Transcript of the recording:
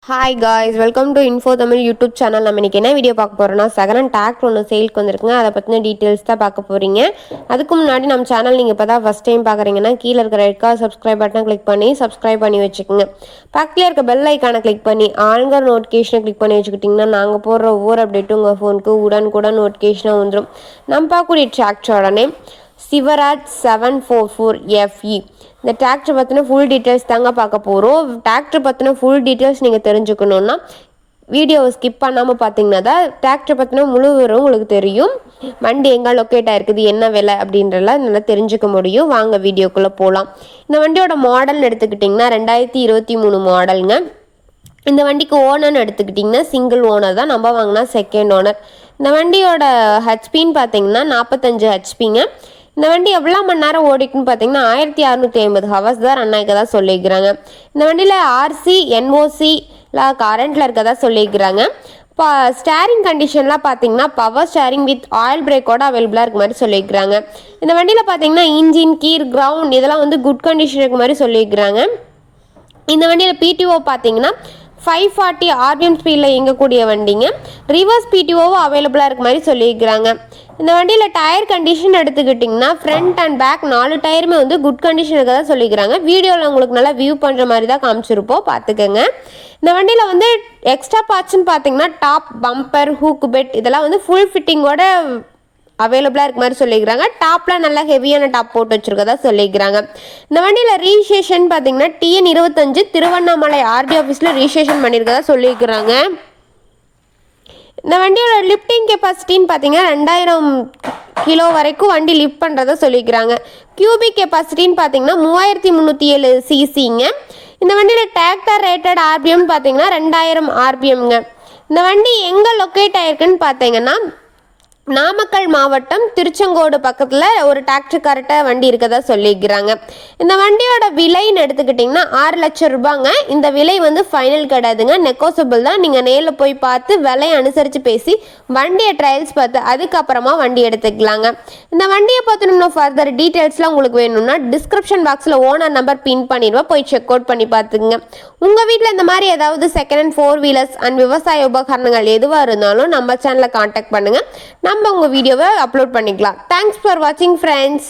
Hi guys, welcome to info Tamil YouTube channel. நம்ம இன்றைக்கி என்ன வீடியோ பார்க்க போகிறோம்னா, செகண்ட் ஹேண்ட் டிராக்டர் ஒன்று சேல்க்கு வந்திருக்குங்க. அதை பற்றின டீட்டெயில்ஸ் தான் பார்க்க போகிறீங்க. அதுக்கு முன்னாடி நம்ம சேனல் நீங்கள் இப்போ தான் ஃபஸ்ட் டைம் பார்க்குறீங்கன்னா கீழே இருக்கிற ரெட் கலர் சப்ஸ்கிரைப் பட்டனை கிளிக் பண்ணி சப்ஸ்கிரைப் பண்ணி வச்சுக்கோங்க. பக்கத்தில் இருக்க பெல் ஐக்கானை கிளிக் பண்ணி ஆளுங்கிற நோட்டிஃபிகேஷனை கிளிக் பண்ணி வச்சுக்கிட்டிங்கன்னா நாங்கள் போடுற ஒவ்வொரு அப்டேட்டும் உங்கள் ஃபோனுக்கு உடனுக்குடன் நோட்டிஃபிகேஷனாக வந்துடும். நம்ம பார்க்கக்கூடிய டிராக்டரோட நேம் சிவராஜ் 744FE. இந்த டிராக்டர் பற்றின ஃபுல் டீட்டெயில்ஸ் தாங்க பார்க்க போகிறோம். டிராக்டர் பற்றின ஃபுல் டீட்டெயில்ஸ் நீங்கள் தெரிஞ்சுக்கணுன்னா வீடியோவை ஸ்கிப் பண்ணாமல் பார்த்தீங்கன்னா தான் டிராக்டர் பற்றின முழு விவரம் உங்களுக்கு தெரியும். வண்டி எங்கே லொக்கேட் ஆகிருக்குது, என்ன விலை அப்படின்றலாம் நல்லா தெரிஞ்சுக்க முடியும். வாங்க வீடியோக்குள்ளே போகலாம். இந்த வண்டியோட மாடல்னு எடுத்துக்கிட்டிங்கன்னா 2023 மாடலுங்க. இந்த வண்டிக்கு ஓனர்னு எடுத்துக்கிட்டிங்கன்னா சிங்கிள் ஓனர் தான். நம்ம வாங்கினா செகண்ட் ஓனர். இந்த வண்டியோட ஹெச்பின்னு பார்த்தீங்கன்னா 45 ஹெச்பிங்க. இந்த வண்டி எவ்வளோ மணி நேரம் ஓடிக்குன்னு பார்த்தீங்கன்னா 1650 ஹவர்ஸ் தான் ரன் ஆகிக்கதா சொல்லியிருக்கிறாங்க. இந்த வண்டியில் ஆர்சி என்ஓசிலாம் கரண்ட்டில் இருக்கதா சொல்லியிருக்கிறாங்க. இப்போ ஸ்டேரிங் கண்டிஷன்லாம் பார்த்தீங்கன்னா பவர் ஸ்டேரிங் வித் ஆயில் பிரேக்கோட அவைலபிளாக இருக்க மாதிரி சொல்லியிருக்கிறாங்க. இந்த வண்டியில் பார்த்தீங்கன்னா இன்ஜின் கீர் கிரவுண்ட் இதெல்லாம் வந்து குட் கண்டிஷன் இருக்க மாதிரி சொல்லியிருக்கிறாங்க. இந்த வண்டியில் பிடிஓ பார்த்தீங்கன்னா 540 RPM ஸ்பீடில் இயங்கக்கூடிய வண்டிங்க. ரிவர்ஸ் பிடிஓவும் அவைலபிளாக இருக்க மாதிரி சொல்லியிருக்கிறாங்க. இந்த வண்டியில் டயர் கண்டிஷன் எடுத்துக்கிட்டிங்கன்னா ஃப்ரண்ட் அண்ட் பேக் 4 டயருமே வந்து குட் கண்டிஷனுக்கு தான் சொல்லிக்கிறாங்க. வீடியோவில் உங்களுக்கு நல்லா வியூ பண்ணுற மாதிரி தான் காமிச்சிருப்போம், பார்த்துக்கோங்க. இந்த வண்டியில் வந்து எக்ஸ்ட்ரா பார்ட்ஸ்ன்னு பார்த்தீங்கன்னா டாப் பம்பர் ஹூக் பெட் இதெல்லாம் வந்து ஃபுல் ஃபிட்டிங்கோட அவைலபிளாக இருக்க மாதிரி சொல்லிக்கிறாங்க. டாப்பில் நல்லா ஹெவியான டாப் போட்டு வச்சுருக்கதா சொல்லிக்கிறாங்க. இந்த வண்டியில் ரிஜிஸ்ட்ரேஷன் பார்த்தீங்கன்னா TN 25 திருவண்ணாமலை RD ஆஃபீஸில் ரிஜிஸ்ட்ரேஷன் பண்ணியிருக்கதா சொல்லியிருக்கிறாங்க. இந்த வண்டியோட லிஃப்டிங் கெப்பாசிட்டின்னு பார்த்தீங்கன்னா 2000 கிலோ வரைக்கும் வண்டி லிஃப்ட் பண்ணுறதா சொல்லிக்கிறாங்க. கியூபிக் கெப்பாசிட்டின்னு பார்த்தீங்கன்னா 3307 சிசிங்க. இந்த வண்டியில் டிராக்டர் ரேட்டட் RPM பார்த்தீங்கன்னா 2000 RPMங்க. இந்த வண்டி எங்கே லொக்கேட் ஆகிருக்குன்னு பார்த்தீங்கன்னா நாமக்கல் மாவட்டம் திருச்செங்கோடு பக்கத்தில் ஒரு டிராக்டர் கரெக்டாக வண்டி இருக்கதா சொல்லிக்கிறாங்க. இந்த வண்டியோட விலைன்னு எடுத்துக்கிட்டிங்கன்னா 6 லட்சம் ரூபாங்க. இந்த விலை வந்து ஃபைனல் கிடையாதுங்க, நெகோசியபிள் தான். நீங்கள் நேரில் போய் பார்த்து விலையை அனுசரித்து பேசி வண்டியை ட்ரையல்ஸ் பார்த்து அதுக்கப்புறமா வண்டி எடுத்துக்கலாங்க. இந்த வண்டியை பார்த்து இன்னும் ஃபர்தர் டீட்டெயில்ஸ்லாம் உங்களுக்கு வேணும்னா டிஸ்கிரிப்ஷன் பாக்ஸில் ஓனர் நம்பர் பின் பண்ணிடுவோம், போய் செக் அவுட் பண்ணி பார்த்துக்குங்க. உங்கள் வீட்டில் இந்த மாதிரி ஏதாவது செகண்ட் ஹேண்ட் 4 வீலர்ஸ் அண்ட் விவசாய உபகரணங்கள் எதுவாக இருந்தாலும் நம்ம சேனலை காண்டாக்ட் பண்ணுங்கள். நம்ம உங்கள் வீடியோவை அப்லோட் பண்ணிக்கலாம். தேங்க்ஸ் ஃபார் வாட்சிங் ஃப்ரெண்ட்ஸ்.